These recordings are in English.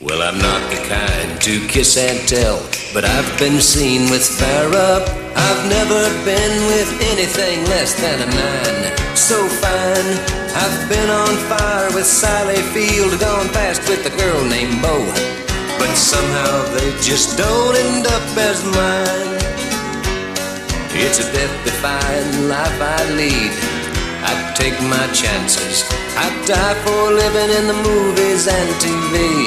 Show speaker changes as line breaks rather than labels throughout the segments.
Well, I'm not the kind to kiss and tell, but I've been seen with fire up. I've never been with anything less than a 9. So fine, I've been on fire with Sally Field, gone fast with a girl named Bo, but somehow they just don't end up as mine. It's a death-defying life I lead. I'd take my chances. I'd die for living in the movies and TV.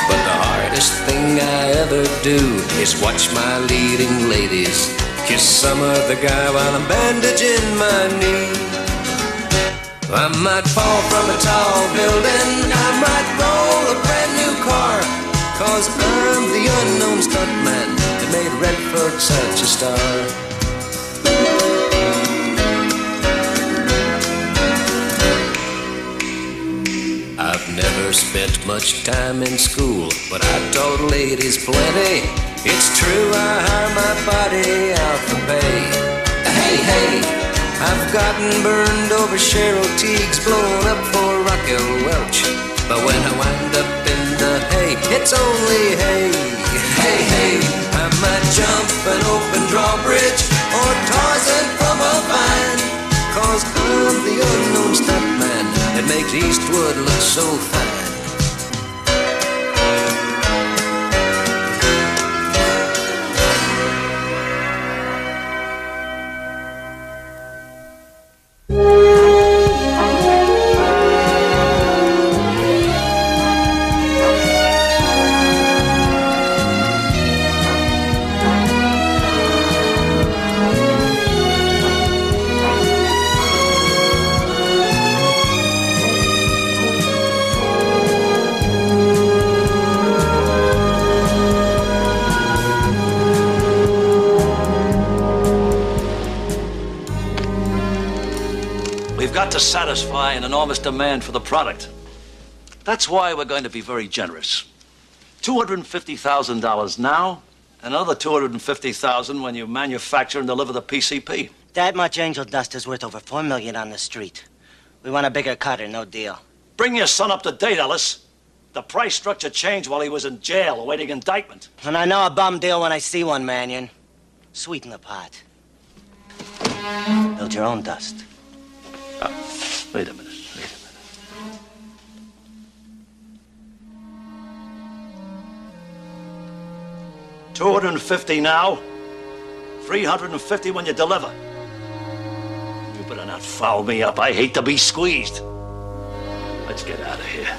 But the hardest thing I ever do is watch my leading ladies kiss some other guy while I'm bandaging my knee. I might fall from a tall building, I might roll a brand new car, 'cause I'm the unknown stuntman that made Redford such a star. I've never spent much time in school, but I taught ladies plenty. It's true, I hire my body out for pay. Hey, hey, I've gotten burned over Cheryl Teague's, blown up for Raquel Welch. But when I wind up in the hay, it's only hay. Hey, hey, I might jump an open drawbridge or Tarzan from a vine, 'cause I'm the unknown stuntman that makes Eastwood look so fine.
To satisfy an enormous demand for the product. That's why we're going to be very generous. $250,000 now, and another $250,000 when you manufacture and deliver the PCP.
That much angel dust is worth over $4 million on the street. We want a bigger cutter, no deal.
Bring your son up to date, Ellis. The price structure changed while he was in jail awaiting indictment.
And I know a bum deal when I see one, Mannion. Sweeten the pot. Build your own dust.
Wait a minute. $250 now, $350 when you deliver. You better not foul me up. I hate to be squeezed. Let's get out of here.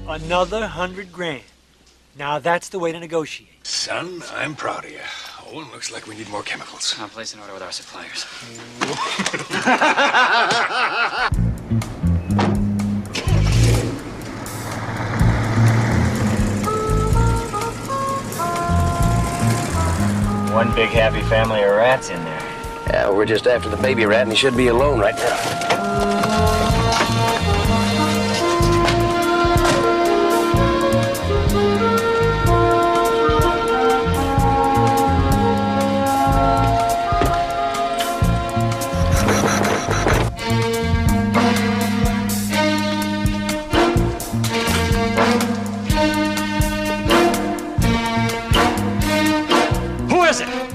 Another $100,000. Now that's the way to negotiate.
Son, I'm proud of you. Oh, it looks like we need more chemicals.
I'll place an order with our suppliers.
One big happy family of rats in there.
Yeah, we're just after the baby rat, and he should be alone right now.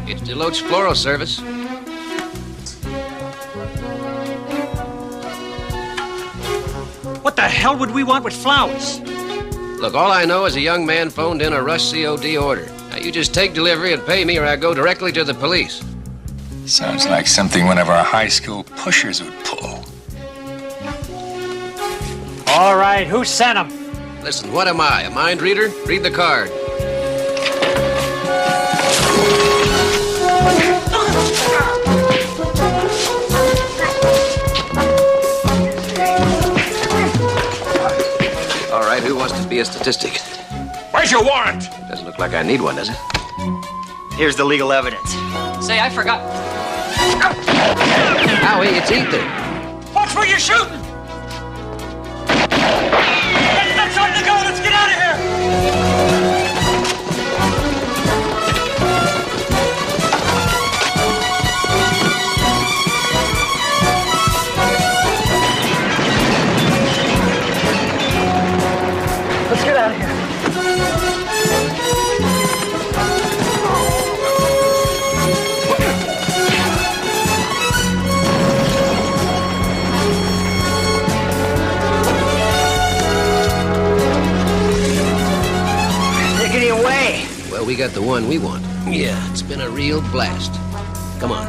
It's Deloach Floral Service.
What the hell would we want with flowers?
Look, all I know is a young man phoned in a rush COD order. Now, you just take delivery and pay me, or I go directly to the police.
Sounds like something one of our high school pushers would pull.
All right, who sent him?
Listen, what am I, a mind reader? Read the card. All right, who wants to be a statistic?
Where's your warrant?
Doesn't look like I need one, does it?
Here's the legal evidence.
Say, I forgot.
Howie, it's Ethan.
Watch where you're shooting! Let's start to go! Let's get out of here!
we got the one we want. Yeah, it's been a real blast. Come on.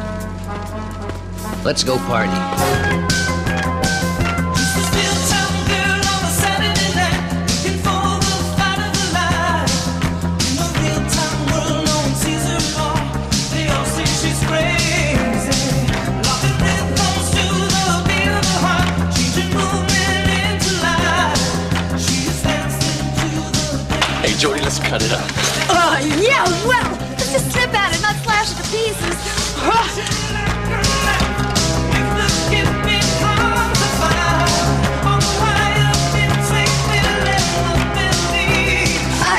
Let's go party.
Jody, let's cut it up.
Yeah, well, let's just snip at it, not slash it to pieces.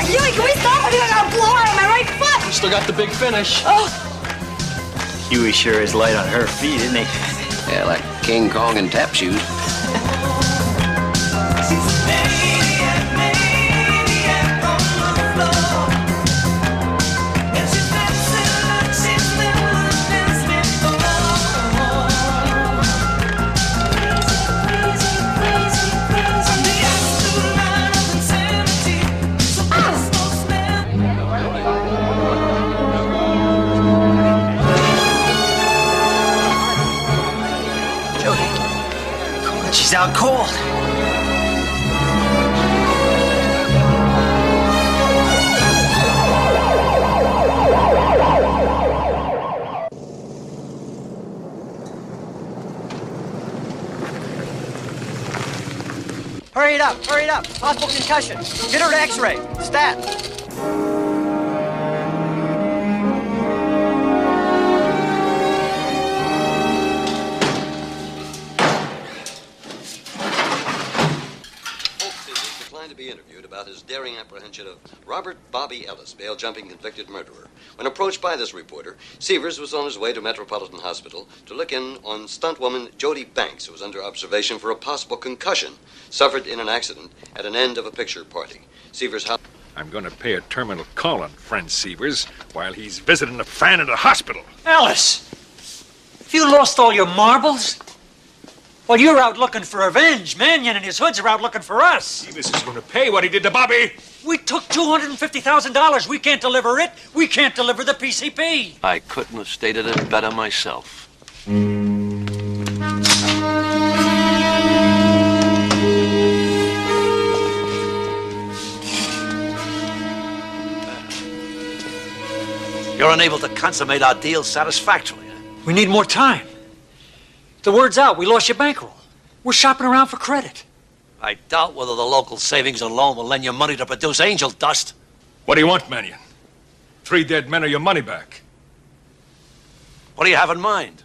Huey, can we stop it? I'll blow out my right foot.
We still got the big finish.
Oh.
Huey sure is light on her feet, isn't he?
Yeah, like King Kong and tap shoes.
She's out cold.
Hurry it up, hurry it up. Possible concussion. Get her to x-ray. Stat.
To be interviewed about his daring apprehension of Robert Bobby Ellis, bail-jumping convicted murderer. When approached by this reporter, Severs was on his way to Metropolitan Hospital to look in on stuntwoman Jody Banks, who was under observation for a possible concussion suffered in an accident at an end of a picture party. Severs' house...
I'm going to pay a terminal call on friend Severs while he's visiting a fan in the hospital.
Alice! Have you lost all your marbles? Well, you're out looking for revenge. Mannion and his hoods are out looking for us.
Severs is going to pay what he did to Bobby.
We took $250,000. We can't deliver it. We can't deliver the PCP.
I couldn't have stated it better myself. You're unable to consummate our deal satisfactorily.
We need more time. The word's out. We lost your bankroll. We're shopping around for credit.
I doubt whether the local savings and loan will lend you money to produce angel dust.
What do you want, Mannion? 3 dead men or your money back?
What do you have in mind?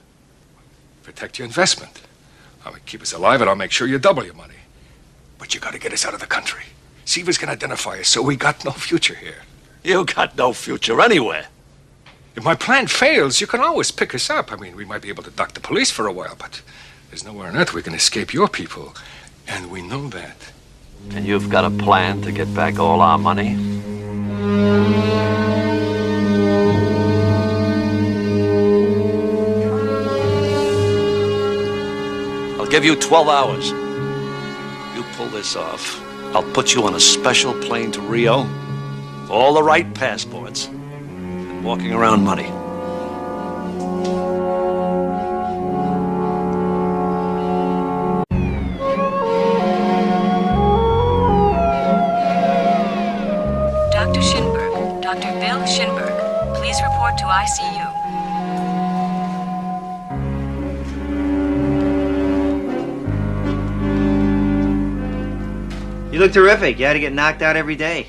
Protect your investment. I'll keep us alive and I'll make sure you double your money. But you gotta get us out of the country. Severs can identify us, so we got no future here.
You got no future anywhere.
If my plan fails, you can always pick us up. I mean, we might be able to duck the police for a while, but there's nowhere on earth we can escape your people. And we know that.
And you've got a plan to get back all our money? I'll give you 12 hours. You pull this off, I'll put you on a special plane to Rio, all the right passports, and walking around money.
Dr. Shinberg, Dr. Bill Shinberg, please report to ICU.
You look terrific. You had to get knocked out every day.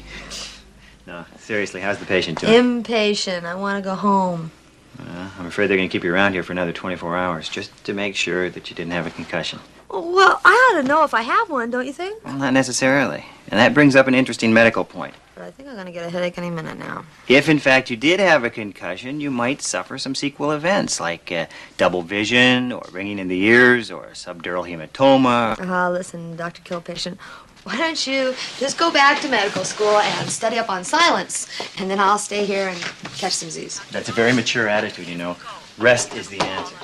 No, seriously, how's the patient doing?
Impatient. I want to go home.
I'm afraid they're going to keep you around here for another 24 hours, just to make sure that you didn't have a concussion.
Well, I ought to know if I have one, don't you think?
Well, not necessarily. And that brings up an interesting medical point.
But I think I'm going to get a headache any minute now.
If, in fact, you did have a concussion, you might suffer some sequel events, like double vision, or ringing in the ears, or subdural hematoma.
Listen, Dr. Killpatient, why don't you just go back to medical school and study up on silence, and then I'll stay here and catch some Z's.
That's a very mature attitude, you know. Rest is the answer.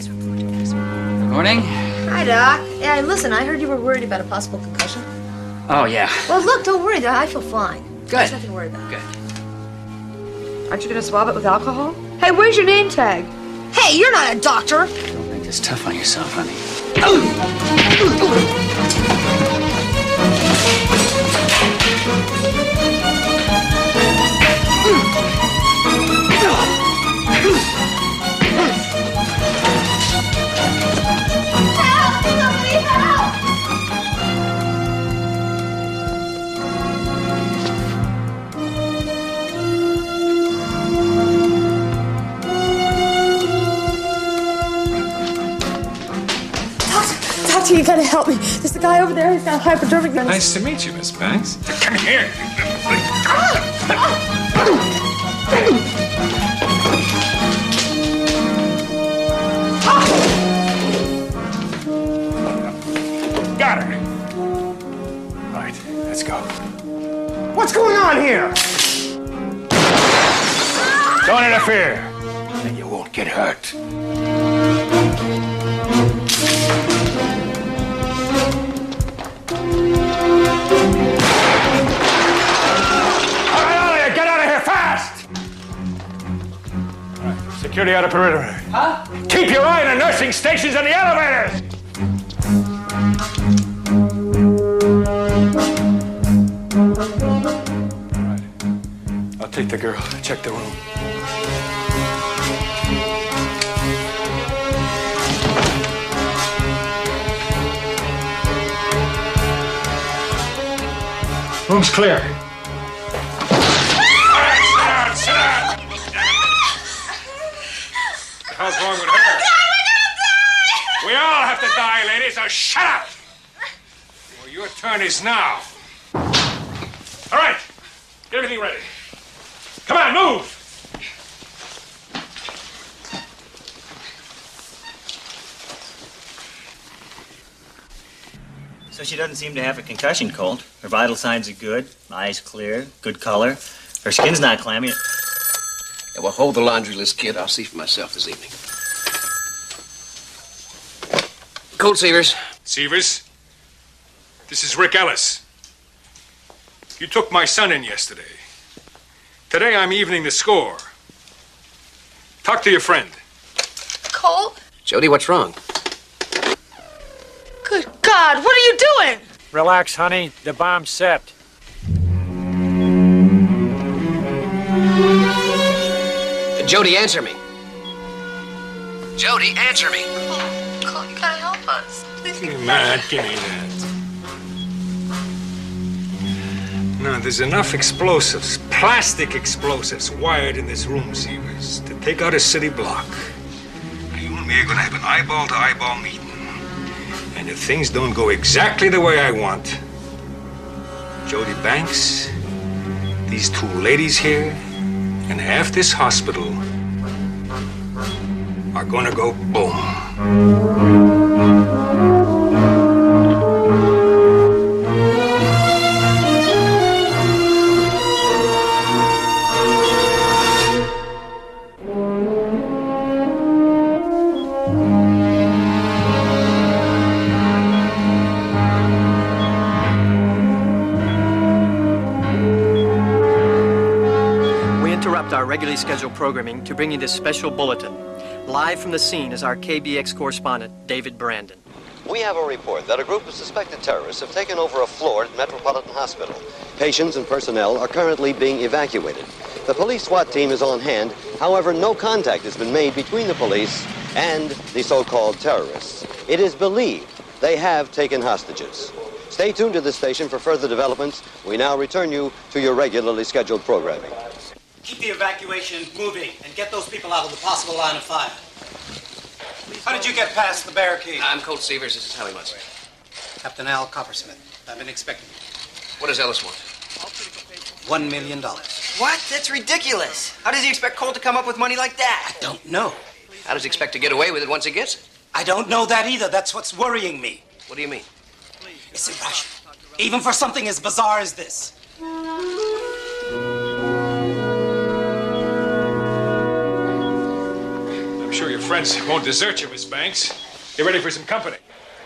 Good morning.
Hi, Doc. Yeah, listen, I heard you were worried about a possible concussion.
Oh, yeah.
Well, look, don't worry, Doc. I feel fine.
Good.
There's nothing to worry about.
Good.
Aren't you going to swab it with alcohol? Hey, where's your name tag? Hey, you're not a doctor.
Don't make this tough on yourself, honey.
Help! Somebody help! Doctor, you gotta help me. There's a guy over there who's got hypodermic needles.
Nice to meet you, Miss Banks. Come here. Got her. All right, let's go.
What's going on here?
Don't interfere, and you won't get hurt. Get out of here fast! All right, security out of perimeter.
Huh?
Keep your eye on the nursing stations and the elevators! All right. I'll take the girl. Check the room. Room's clear. Sit down! What the hell's wrong with her? We all have to die, lady, so shut up! Well, your turn is now. All right, get everything ready. Come on, move!
So she doesn't seem to have a concussion, Colt. Her vital signs are good. Eyes clear, good color. Her skin's not clammy.
Yeah, well, hold the laundry list, kid. I'll see for myself this evening. Colt Severs.
Severs, this is Rick Ellis. You took my son in yesterday. Today I'm evening the score. Talk to your friend.
Colt?
Jody, what's wrong?
Good God, what are you doing?
Relax, honey. The bomb's set.
Jody, answer me. Jody, answer me.
Colt, you gotta help us. Please
Give me that. Give me that. No, there's enough explosives, plastic explosives, wired in this room, Severs, to take out a city block. You and me are gonna have an eyeball-to-eyeball meeting. And if things don't go exactly the way I want, Jody Banks, these two ladies here, and half this hospital are gonna go boom.
Our regularly scheduled programming to bring you this special bulletin. Live from the scene is our KBX correspondent, David Brandon.
We have a report that a group of suspected terrorists have taken over a floor at Metropolitan Hospital. Patients and personnel are currently being evacuated. The police SWAT team is on hand. However, no contact has been made between the police and the so-called terrorists. It is believed they have taken hostages. Stay tuned to this station for further developments. We now return you to your regularly scheduled programming.
Keep the evacuation moving and get those people out of the possible line of fire. How did you get past the barricade?
I'm Colt Severs. This is Hallie Munson.
Captain Al Coppersmith. I've been expecting you.
What does Ellis want?
$1 million.
What? That's ridiculous. How does he expect Colt to come up with money like that?
I don't know.
How does he expect to get away with it once he gets it?
I don't know that either. That's what's worrying me.
What do you mean?
It's irrational. Even for something as bizarre as this.
I'm sure your friends won't desert you, Miss Banks. Get ready for some company.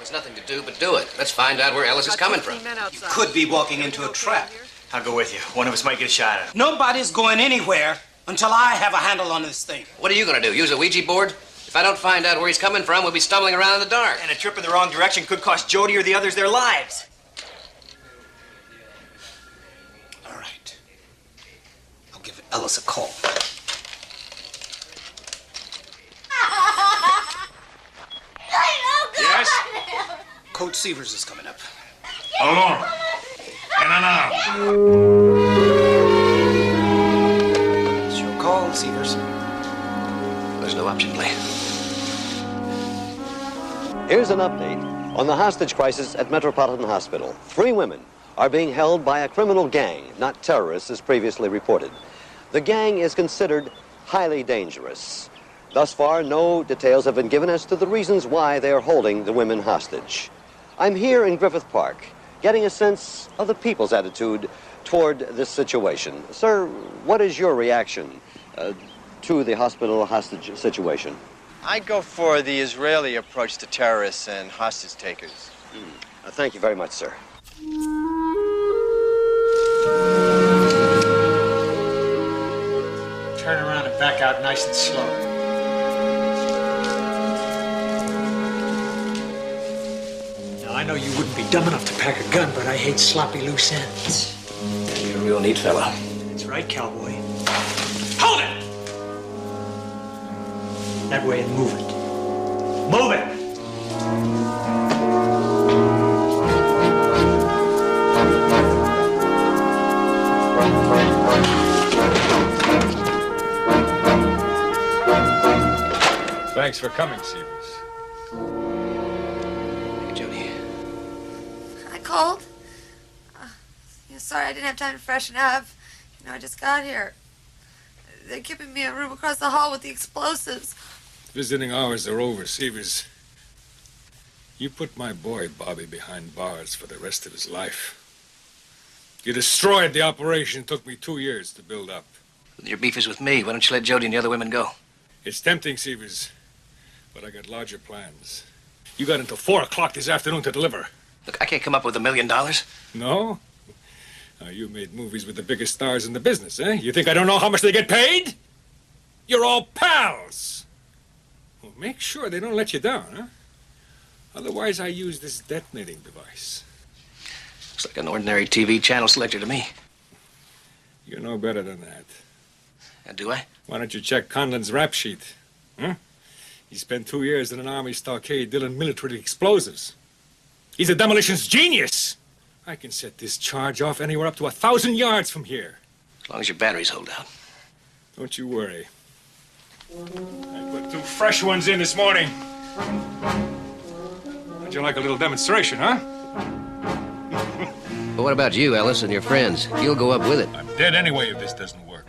There's nothing to do but do it. Let's find out where Ellis is coming from.
You could be walking into a trap.
I'll go with you. One of us might get shot at.
Nobody's going anywhere until I have a handle on this thing.
What are you going to do? Use a Ouija board? If I don't find out where he's coming from, we'll be stumbling around in the dark.
And a trip in the wrong direction could cost Jody or the others their lives.
All right. I'll give Ellis a call.
Yes?
Colt Severs is coming up.
Alone. In an hour.
It's your call, Severs.
There's no option, Lee.
Here's an update on the hostage crisis at Metropolitan Hospital. 3 women are being held by a criminal gang, not terrorists as previously reported. The gang is considered highly dangerous. Thus far, no details have been given as to the reasons why they are holding the women hostage. I'm here in Griffith Park, getting a sense of the people's attitude toward this situation. Sir, what is your reaction to the hospital hostage situation?
I'd go for the Israeli approach to terrorists and hostage takers.
Thank you very much, sir.
Turn around and back out nice and slow. Now, I know you wouldn't be dumb enough to pack a gun, but I hate sloppy loose ends.
You're a real neat fella.
That's right, cowboy. Hold it! That way and move it. Move it!
Thanks for coming, Severs.
Hey, Jody.
Hi, Colt. Sorry, I didn't have time to freshen up. I just got here. They're giving me a room across the hall with the explosives.
Visiting hours are over, Severs. You put my boy, Bobby, behind bars for the rest of his life. You destroyed the operation it took me 2 years to build up.
Your beef is with me. Why don't you let Jody and the other women go?
It's tempting, Severs, but I got larger plans. You got until 4 o'clock this afternoon to deliver.
Look, I can't come up with $1 million.
No? You made movies with the biggest stars in the business, eh? You think I don't know how much they get paid? You're all pals. Well, make sure they don't let you down, huh? Otherwise, I use this detonating device.
Looks like an ordinary TV channel selector to me.
You know better than that.
Do I?
Why don't you check Conlon's rap sheet? Huh? He spent 2 years in an army stockade dealing military explosives. He's a demolitions genius. I can set this charge off anywhere up to 1,000 yards from here.
As long as your batteries hold out.
Don't you worry. I put 2 fresh ones in this morning. How'd you like a little demonstration, huh?
But what about you, Ellis, and your friends? You'll go up with it.
I'm dead anyway if this doesn't work.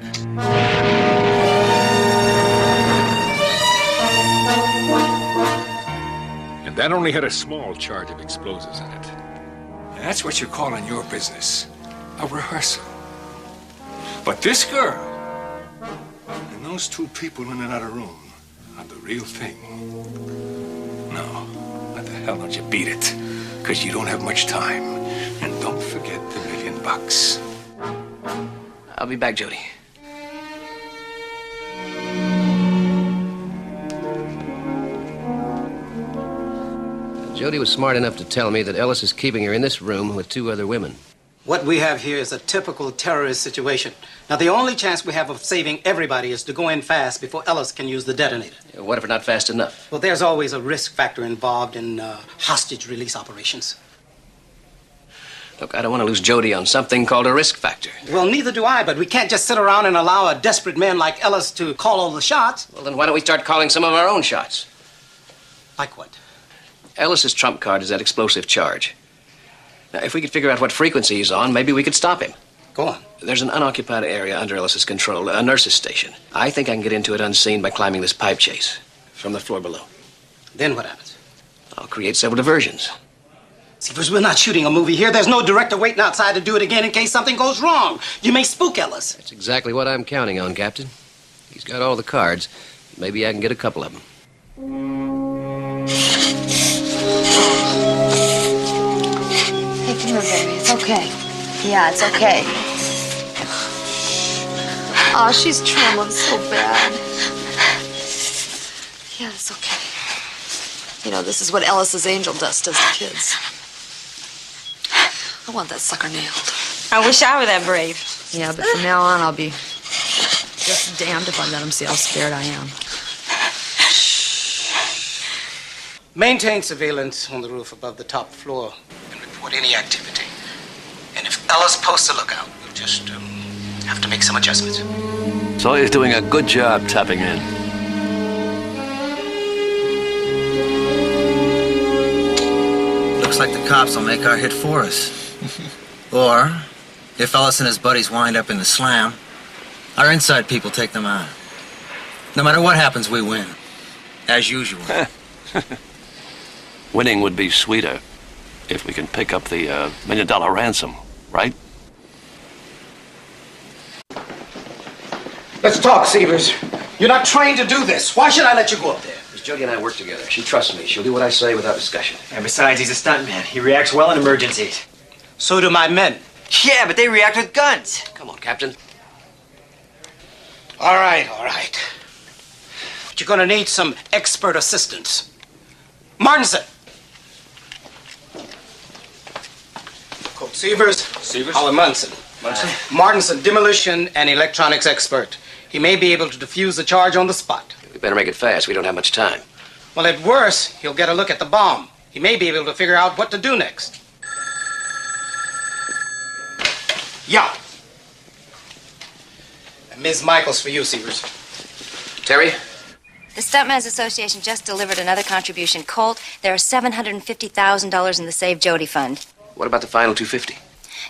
And that only had a small charge of explosives in it. That's what you call in your business a rehearsal. But this girl and those 2 people in another room are the real thing. No, why the hell don't you beat it? Because you don't have much time. And don't forget the $1 million.
I'll be back, Jody. Jody was smart enough to tell me that Ellis is keeping her in this room with 2 other women.
What we have here is a typical terrorist situation. Now, the only chance we have of saving everybody is to go in fast before Ellis can use the detonator.
What if we're not fast enough?
Well, there's always a risk factor involved in hostage release operations.
Look, I don't want to lose Jody on something called a risk factor.
Well, neither do I, but we can't just sit around and allow a desperate man like Ellis to call all the shots.
Well, then why don't we start calling some of our own shots?
Like what?
Ellis's trump card is that explosive charge. Now, if we could figure out what frequency he's on, maybe we could stop him.
Go on.
There's an unoccupied area under Ellis's control, a nurse's station. I think I can get into it unseen by climbing this pipe chase from the floor below.
Then what happens?
I'll create several diversions.
Severs, we're not shooting a movie here. There's no director waiting outside to do it again in case something goes wrong. You may spook Ellis.
That's exactly what I'm counting on, Captain. He's got all the cards. Maybe I can get a couple of them.
okay. Yeah, it's okay. Oh, she's trembling so bad. Yeah, it's okay. You know, this is what Ellis's angel dust does to kids. I want that sucker nailed.
I wish I were that brave.
Yeah, but from now on, I'll be just damned if I let him see how scared I am.
Maintain surveillance on the roof above the top floor and report any activity. And if Ellis posts a lookout, we'll just have to make some adjustments.
So he's doing a good job tapping in.
Looks like the cops will make our hit for us. Or, if Ellis and his buddies wind up in the slam, our inside people take them out. No matter what happens, we win. As usual.
Winning would be sweeter if we can pick up the $1 million ransom, right?
Let's talk, Severs. You're not trained to do this. Why should I let you go up there?
Because Jody and I work together. She trusts me. She'll do what I say without discussion.
And besides, he's a stuntman. He reacts well in emergencies.
So do my men.
Yeah, but they react with guns.
Come on, Captain.
All right. But you're gonna need some expert assistance. Martinson. Colt Severs. Howard Munson. Martinson, demolition and electronics expert. He may be able to defuse the charge on the spot.
We better make it fast. We don't have much time.
Well, at worst, he'll get a look at the bomb. He may be able to figure out what to do next. Yeah. And Ms. Michaels for you, Severs.
Terry?
The Stuntmen's Association just delivered another contribution. Colt, there are $750,000 in the Save Jody Fund.
What about the final $250,000?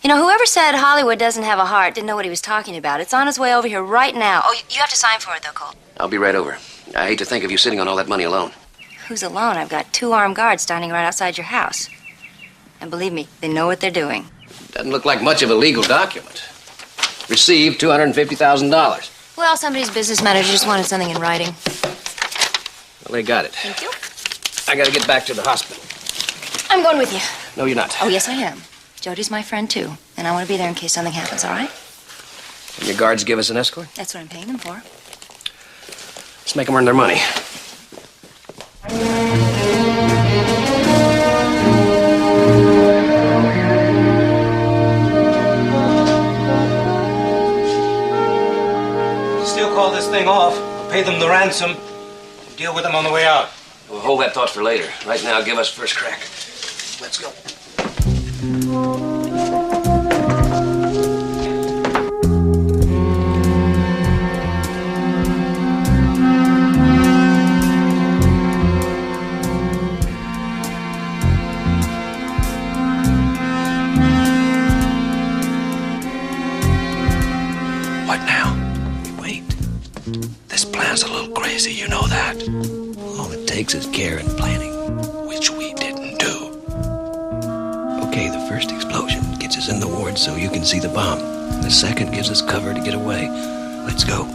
You know, whoever said Hollywood doesn't have a heart didn't know what he was talking about. It's on its way over here right now. Oh, you have to sign for it, though, Colt.
I'll be right over. I hate to think of you sitting on all that money alone.
Who's alone? I've got 2 armed guards standing right outside your house. And believe me, they know what they're doing.
Doesn't look like much of a legal document. Received $250,000.
Well, somebody's business manager just wanted something in writing.
Well, they got it.
Thank you.
I gotta get back to the hospital.
I'm going with you.
No, you're not.
Oh, yes, I am. Jody's my friend, too. And I want to be there in case something happens, all right?
And your guards give us an escort?
That's what I'm paying them for.
Let's make them earn their money.
Still call this thing off. We'll pay them the ransom. Deal with them on the way out.
We'll hold that thought for later. Right now, give us first crack. Let's go.
What now? Wait. This plan's a little crazy, you know that. All it takes is care and planning, which we didn't do. Okay, the first explosion gets us in the ward so you can see the bomb. The second gives us cover to get away. Let's go.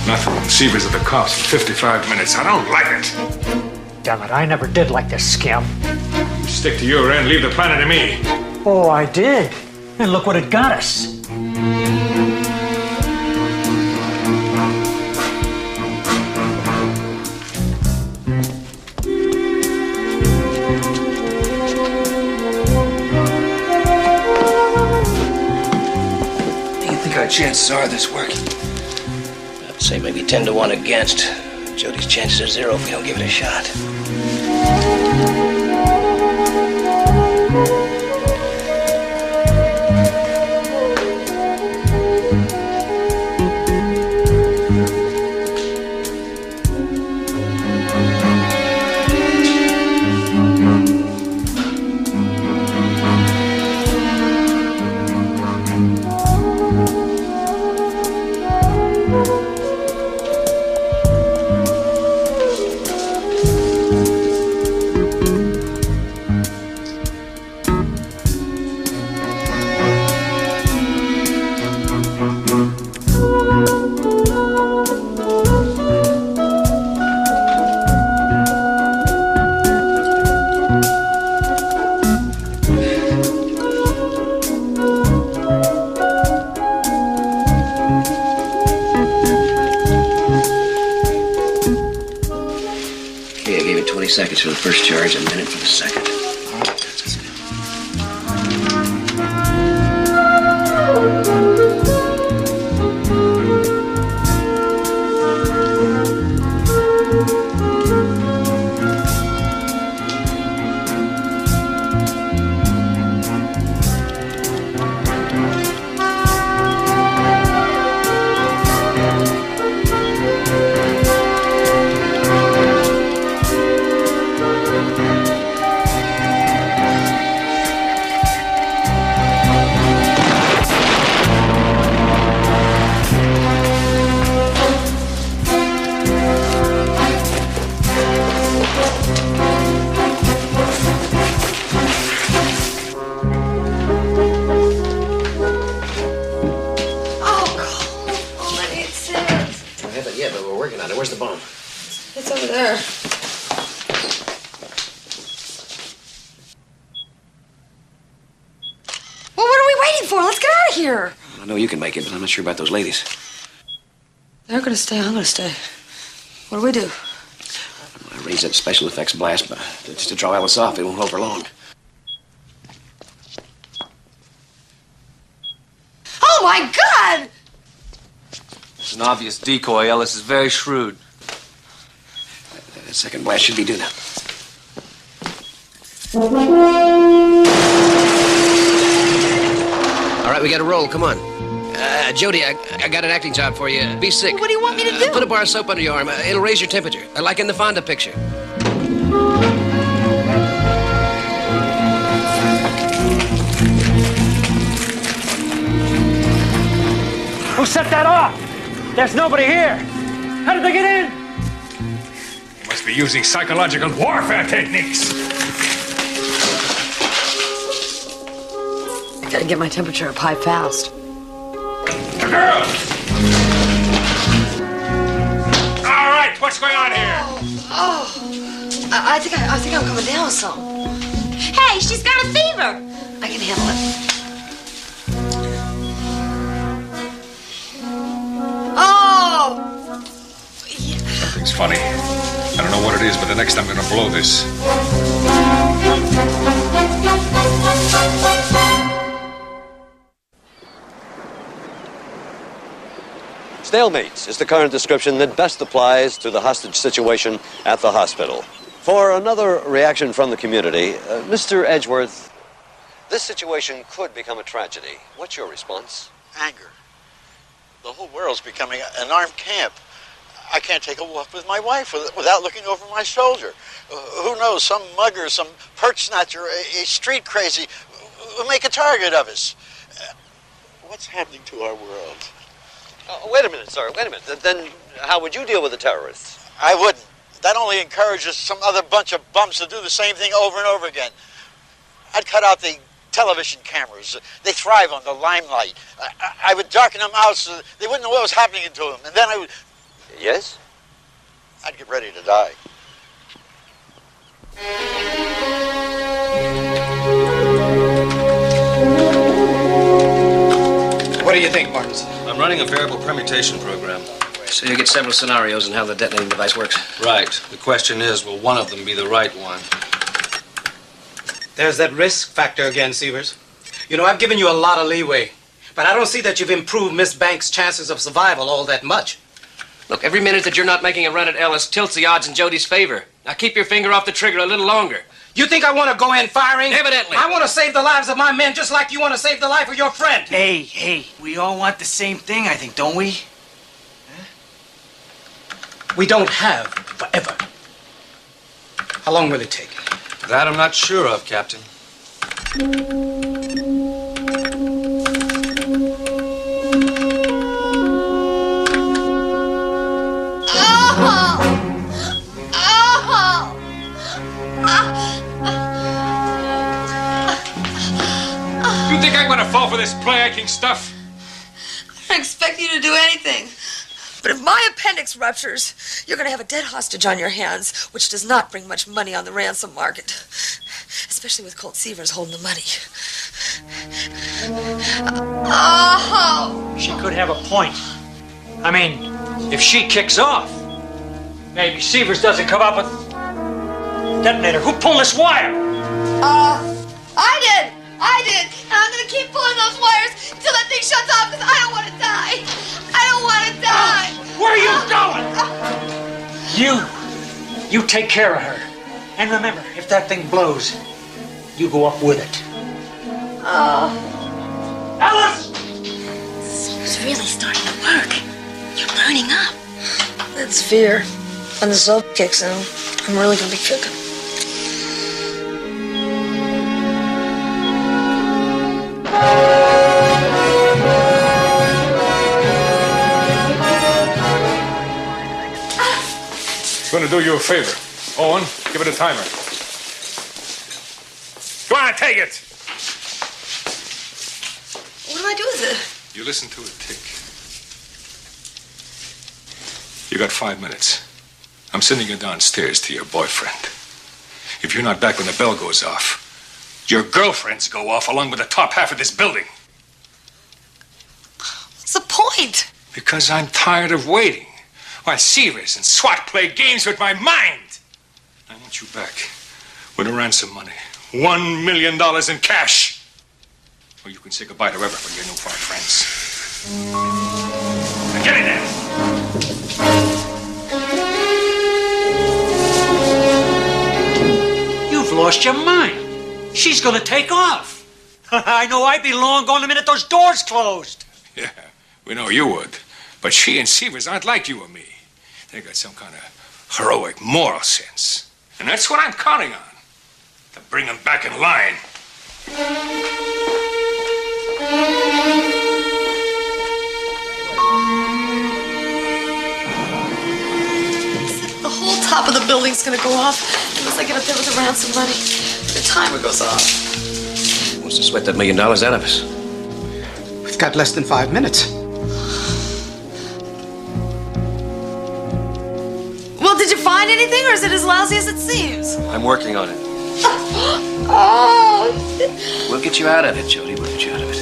Nothing but Severs of the cops for 55 minutes. I don't like it.
Damn it, I never did like this scam.
You stick to your end, leave the planet to me.
Oh, I did. And look what it got us.
What do you think our chances are of this working? I'd say maybe 10 to 1 against. Jody's chances are 0 if we don't give it a shot. seconds for the first charge, a minute for the second.
All right.
Where's the bomb?
It's over there. Well, what are we waiting for? Let's get out of here.
I know you can make it, but I'm not sure about those ladies.
They're gonna stay. I'm gonna stay. What do we do?
I raise that special effects blast just to draw Ellis off. It won't hold for long.
Oh, my God!
It's an obvious decoy. Ellis is very shrewd.
That second blast should be due now. All right, we got to roll. Come on. Jody, I got an acting job for you. Be sick.
What do you want me to do?
Put a bar of soap under your arm. It'll raise your temperature, like in the Fonda picture.
Who set that off? There's nobody here. How did they get in?
You must be using psychological warfare techniques.
I gotta get my temperature up high fast.
Girls! All right, what's going on here?
I think I'm coming down some.
Hey, she's got a fever.
I can handle it. Oh!
Something's funny. I don't know what it is, but the next time I'm gonna blow this.
Stalemates is the current description that best applies to the hostage situation at the hospital. For another reaction from the community, Mr. Edgeworth, this situation could become a tragedy. What's your response?
Anger. The whole world's becoming an armed camp. I can't take a walk with my wife without looking over my shoulder. Who knows, some mugger, some perch snatcher, a street crazy will make a target of us. What's happening to our world?
Wait a minute, sir. Wait a minute. Then how would you deal with the terrorists?
I wouldn't. That only encourages some other bunch of bums to do the same thing over and over again. I'd cut out the television cameras. They thrive on the limelight. I would darken them out so they wouldn't know what was happening to them. And then I would...
Yes?
I'd get ready to die.
What do you think, Martins?
I'm running a variable permutation program.
So you get several scenarios and how the detonating device works.
Right. The question is, will one of them be the right one?
There's that risk factor again, Severs. You know, I've given you a lot of leeway, but I don't see that you've improved Miss Banks' chances of survival all that much.
Look, every minute that you're not making a run at Ellis tilts the odds in Jody's favor. Now keep your finger off the trigger a little longer.
You think I want to go in firing?
Evidently.
I want to save the lives of my men just like you want to save the life of your friend.
Hey, we all want the same thing, I think, don't we?
We don't have forever. How long will it take?
That I'm not sure of, Captain.
You think I'm gonna fall for this play-acting stuff?
I don't expect you to do anything. But if my appendix ruptures, you're going to have a dead hostage on your hands, which does not bring much money on the ransom market. Especially with Colt Severs holding the money. Oh!
She could have a point. I mean, if she kicks off, maybe Severs doesn't come up with... Detonator, who pulled this wire?
I did. And I'm gonna keep pulling those wires till that thing shuts off because I don't want to die. I don't want to die.
Where are you going? You take care of her. And remember, if that thing blows, you go up with it. Alice!
It's really starting to work. You're burning up. It's fear. When the soap kicks in, I'm really gonna be kicking.
I'm gonna do you a favor. Owen, give it a timer. Go on, take it!
What do I do with it?
You listen to it tick. You got 5 minutes. I'm sending you downstairs to your boyfriend. If you're not back when the bell goes off, your girlfriends go off along with the top half of this building.
What's the point?
Because I'm tired of waiting while Seavers and SWAT play games with my mind. I want you back with a ransom money. $1 million in cash. Or you can say goodbye to ever for your newfound friends. Now get in there.
You've lost your mind. She's gonna take off. I know I'd be long gone the minute those doors closed.
Yeah, we know you would. But she and Seavers aren't like you or me. They got some kind of heroic moral sense. And that's what I'm counting on. To bring them back in line.
The whole top of the building's gonna go off unless I get up there with the ransom money. The timer goes off.
Wants to sweat that $1 million out of us.
We've got less than 5 minutes.
Well, did you find anything, or is it as lousy as it seems?
I'm working on it.
Oh!
We'll get you out of it, Jody. We'll get you out of it.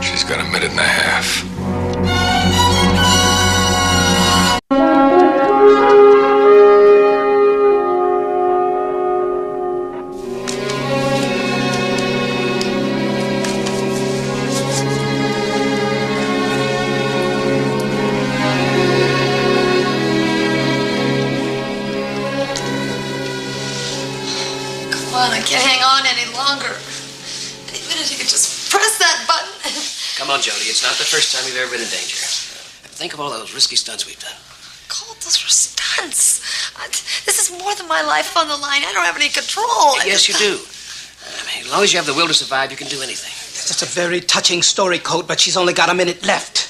She's got a minute and a half.
I can't hang on any longer. Any minute you could just press that button.
Come on, Jody. It's not the first time you've ever been in danger. Think of all those risky stunts we've done.
Colt, those were stunts. This is more than my life on the line. I don't have any control.
Yes, you do. I mean, as long as you have the will to survive, you can do anything.
That's a very touching story, Colt, but she's only got a minute left.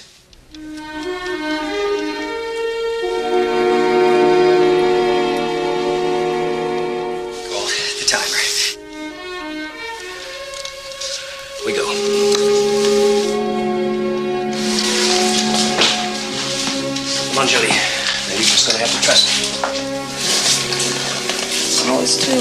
We go. Come on, Jody. Now you're just gonna have to trust me.
I always do.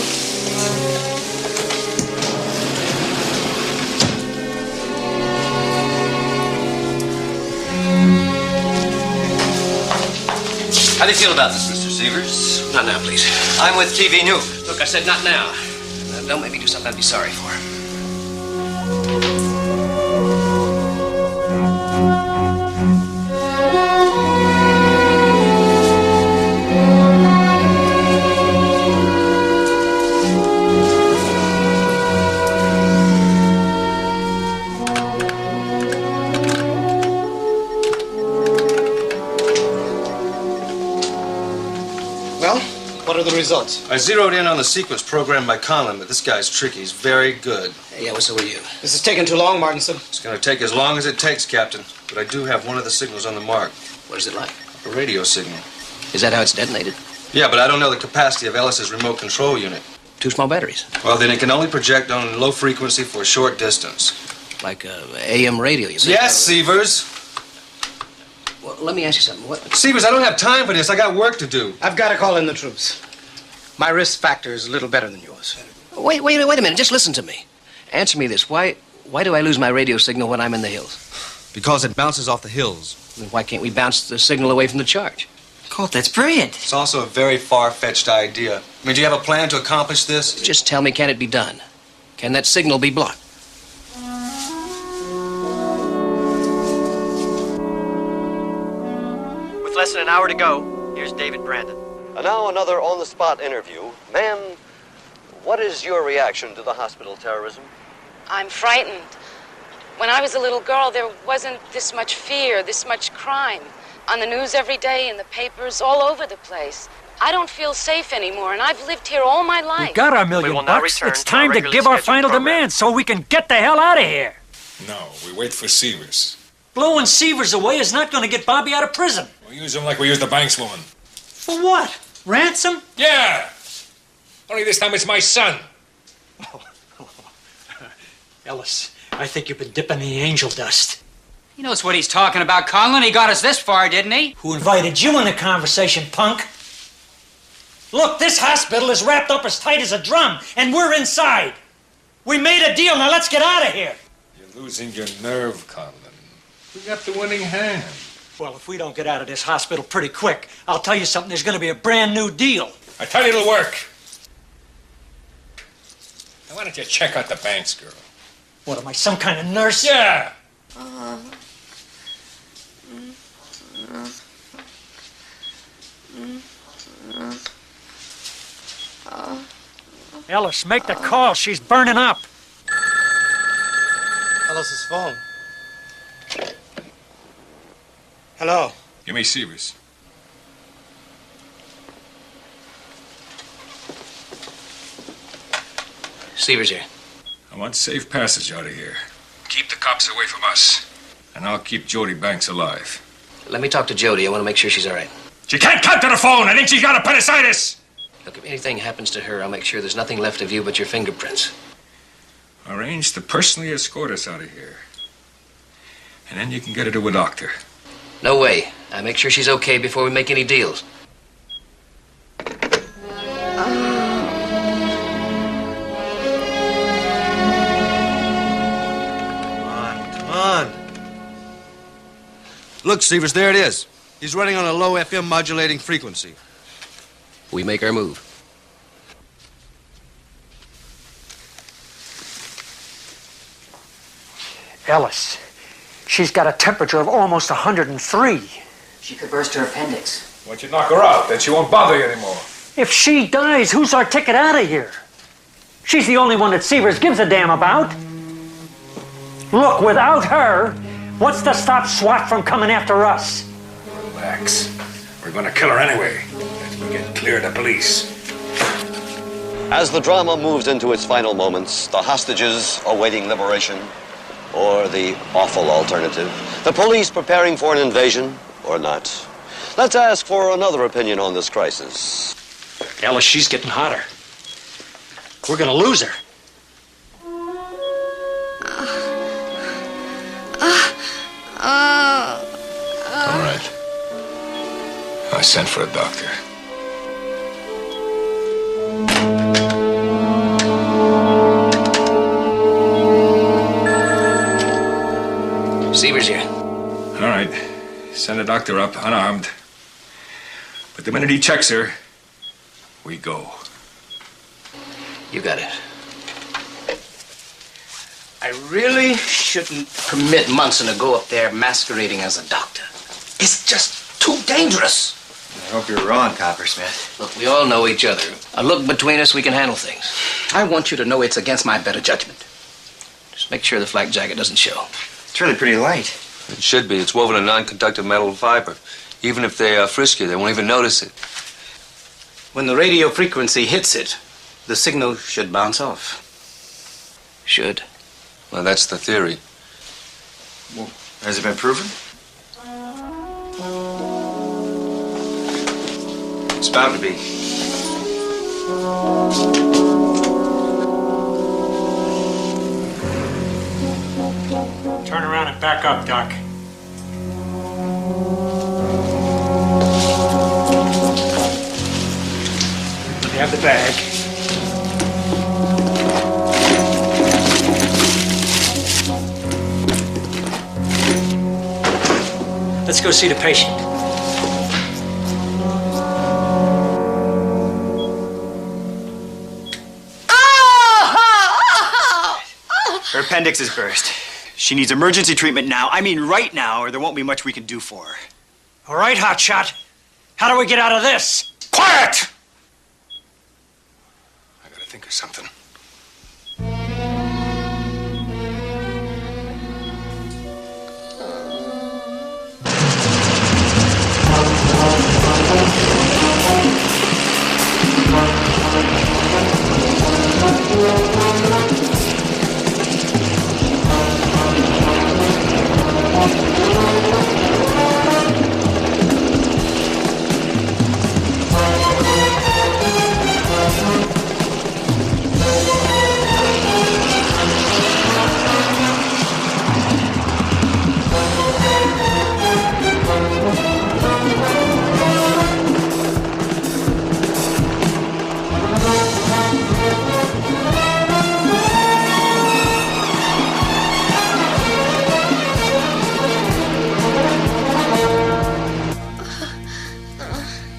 How do you feel about this, Mr. Seavers?
Not now, please.
I'm with TV News.
Look, I said not now. Don't make me do something I'd be sorry for.
What are the results?
I zeroed in on the sequence programmed by Conlon, but this guy's tricky. He's very good.
Yeah, well, so are you.
This is taking too long, Martinson.
It's going to take as long as it takes, Captain. But I do have one of the signals on the mark.
What is it like?
A radio signal.
Is that how it's detonated?
Yeah, but I don't know the capacity of Ellis's remote control unit.
2 small batteries.
Well, then it can only project on low frequency for a short distance.
Like AM radio, you say?
Yes, Seavers.
Well, let me ask you something. What?
Seavers, I don't have time for this. I got work to do.
I've got to call in the troops. My risk factor is a little better than yours.
Wait a minute. Just listen to me. Answer me this. Why do I lose my radio signal when I'm in the hills?
Because it bounces off the hills.
Then why can't we bounce the signal away from the charge?
Colt, that's brilliant.
It's also a very far-fetched idea. I mean, do you have a plan to accomplish this?
Just tell me, can it be done? Can that signal be blocked?
With less than an hour to go, here's David Brandon.
And now another on-the-spot interview. Ma'am, what is your reaction to the hospital terrorism?
I'm frightened. When I was a little girl, there wasn't this much fear, this much crime. On the news every day, in the papers, all over the place. I don't feel safe anymore, and I've lived here all my life.
We got our $1,000,000. It's time to give our final demand so we can get the hell out of here.
No, we wait for Severs.
Blowing Severs away is not going to get Bobby out of prison.
We use him like we use the bank's woman.
For what? Ransom?
Yeah! Only this time it's my son.
Ellis, I think you've been dipping the angel dust.
He knows what he's talking about, Conlon. He got us this far, didn't he?
Who invited you in the conversation, punk? Look, this hospital is wrapped up as tight as a drum, and we're inside. We made a deal, now let's get out of here.
You're losing your nerve, Conlon. We got the winning hand.
Well, if we don't get out of this hospital pretty quick, I'll tell you something, there's going to be a brand new deal.
I tell you it'll work. Now, why don't you check out the banks, girl?
What, am I, some kind of nurse?
Yeah!
Ellis, make the call. She's burning up.
Ellis's phone. Hello.
Give me Severs.
Severs here.
I want safe passage out of here. Keep the cops away from us. And I'll keep Jody Banks alive.
Let me talk to Jody. I want to make sure she's all right.
She can't come to the phone. I think she's got appendicitis.
Look, if anything happens to her, I'll make sure there's nothing left of you but your fingerprints.
Arrange to personally escort us out of here. And then you can get her to a doctor.
No way. I make sure she's okay before we make any deals.
Come on. Look, Severs, there it is. He's running on a low FM modulating frequency.
We make our move.
Ellis, she's got a temperature of almost 103.
She could burst her appendix.
Why don't you knock her out? Then she won't bother you anymore.
If she dies, who's our ticket out of here? She's the only one that Severs gives a damn about. Look, without her, what's to stop SWAT from coming after us?
Relax. We're gonna kill her anyway. As we get clear of the police.
As the drama moves into its final moments, the hostages awaiting liberation, or the awful alternative, the police preparing for an invasion, or not. Let's ask for another opinion on this crisis.
Ellis, she's getting hotter. We're gonna lose her.
All right. I sent for a doctor.
Severs here.
All right. Send a doctor up, unarmed. But the minute he checks her, we go.
You got it.
I really shouldn't permit Munson to go up there masquerading as a doctor. It's just too dangerous.
I hope you're wrong, Coppersmith.
Look, we all know each other. A look between us, we can handle things.
I want you to know it's against my better judgment.
Just make sure the flak jacket doesn't show.
It's really pretty light.
It should be. It's woven in non-conductive metal fiber. Even if they frisk you, they won't even notice it.
When the radio frequency hits it, the signal should bounce off.
Should.
Well, that's the theory.
Well, has it been proven? It's bound to be.
Turn around and back up, Doc. Let me have the bag. Let's go see the patient.
Her appendix is burst. She needs emergency treatment now. I mean right now, or there won't be much we can do for her.
All right, hotshot. How do we get out of this?
Quiet! I gotta think of something.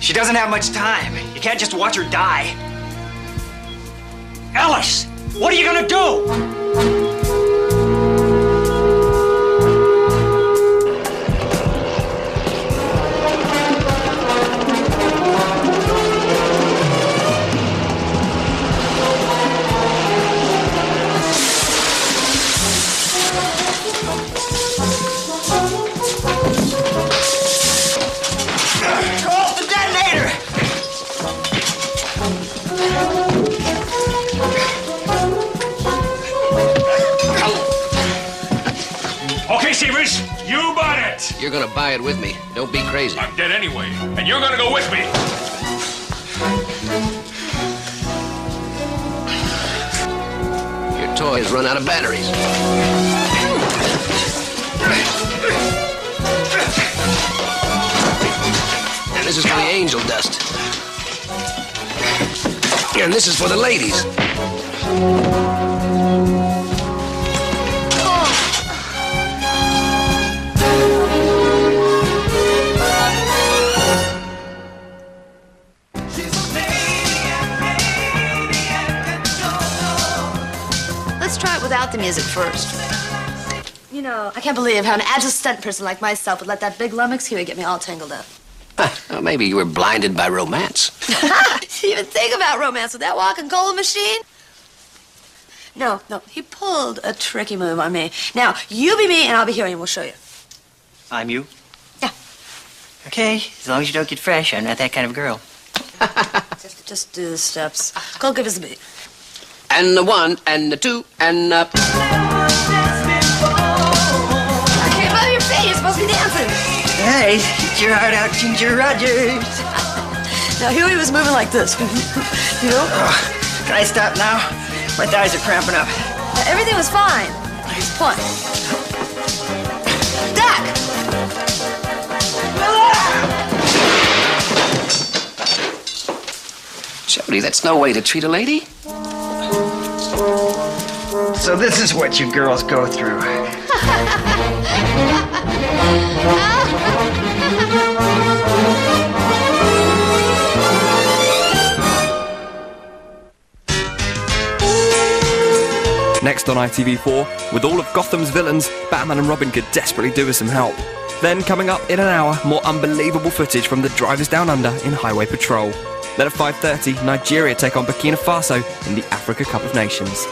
She doesn't have much time. You can't just watch her die.
Alice, what are you gonna do?
Colt, the detonator!
Okay, Severs, you bought it.
You're gonna buy it with me. Don't be crazy.
I'm dead anyway, and you're gonna go with me.
Your toy has run out of batteries. And this is for the angel dust. And this is for the ladies.
Let's try it without the music first. You know, I can't believe how an agile stunt person like myself would let that big lummox Huey get me all tangled up.
Well, maybe you were blinded by romance.
Did you even think about romance with that walking coal machine? No, he pulled a tricky move on me. Now, you be me and I'll be Huey and we'll show you.
I'm you?
Yeah.
Okay, as long as you don't get fresh, I'm not that kind of girl.
Just do the steps. Colt, give us a beat.
And the one, and the two, and up.
I can't move your feet. You're supposed to be dancing.
Hey, get your heart out, Ginger Rogers.
Now, Huey was moving like this. You know?
Can I stop now? My thighs are cramping up.
Everything was fine. He's point. Duck!
Jody, that's no way to treat a lady.
So this is what you girls go through.
Next on ITV4, with all of Gotham's villains, Batman and Robin could desperately do with some help. Then, coming up in an hour, more unbelievable footage from the Drivers Down Under in Highway Patrol. Then at 5:30, Nigeria take on Burkina Faso in the Africa Cup of Nations.